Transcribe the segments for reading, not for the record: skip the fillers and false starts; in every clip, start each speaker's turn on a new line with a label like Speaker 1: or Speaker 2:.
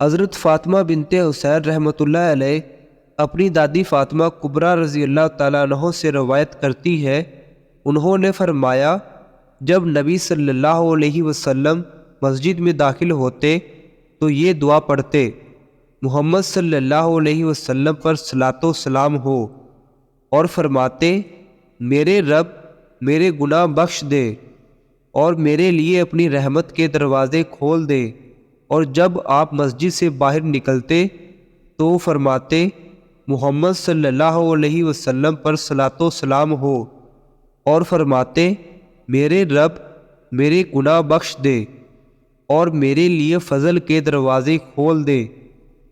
Speaker 1: حضرت فاطمہ بنت حسین رحمۃ اللہ علیہ اپنی دادی فاطمہ کبریٰ رضی اللہ تعالیٰ عنہ سے روایت کرتی ہے، انہوں نے فرمایا، جب نبی صلی اللہ علیہ وسلم مسجد میں داخل ہوتے تو یہ دعا پڑھتے: محمد صلی اللہ علیہ وسلم پر صلاۃ و سلام ہو، اور فرماتے: میرے رب میرے گناہ بخش دے اور میرے لیے اپنی رحمت کے دروازے کھول دے۔ اور جب آپ مسجد سے باہر نکلتے تو فرماتے: محمد صلی اللہ علیہ وسلم پر صلاۃ و سلام ہو، اور فرماتے: میرے رب میرے گناہ بخش دے اور میرے لیے فضل کے دروازے کھول دے۔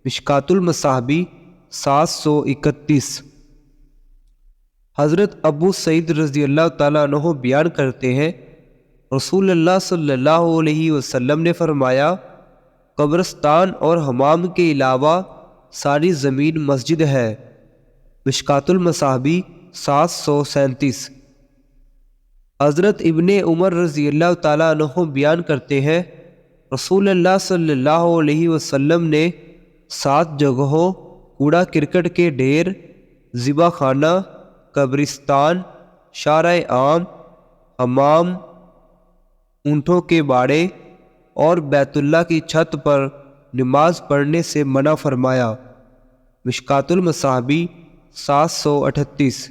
Speaker 1: مشکوٰۃ المصابیح 731۔ حضرت ابو سعید رضی اللہ تعالیٰ عنہ بیان کرتے ہیں، رسول اللہ صلی اللہ علیہ وسلم نے فرمایا، قبرستان اور حمام کے علاوہ ساری زمین مسجد ہے۔ مشکوٰۃ المصابیح 737۔ حضرت ابن عمر رضی اللہ تعالیٰ عنہ بیان کرتے ہیں، رسول اللہ صلی اللہ علیہ وسلم نے 7 جگہوں کوڑا کرکٹ کے ڈھیر، ذبح خانہ، قبرستان، شارع عام، حمام، اونٹوں کے باڑے اور بیت اللہ کی چھت پر نماز پڑھنے سے منع فرمایا۔ مشکوٰۃ المصابیح 738۔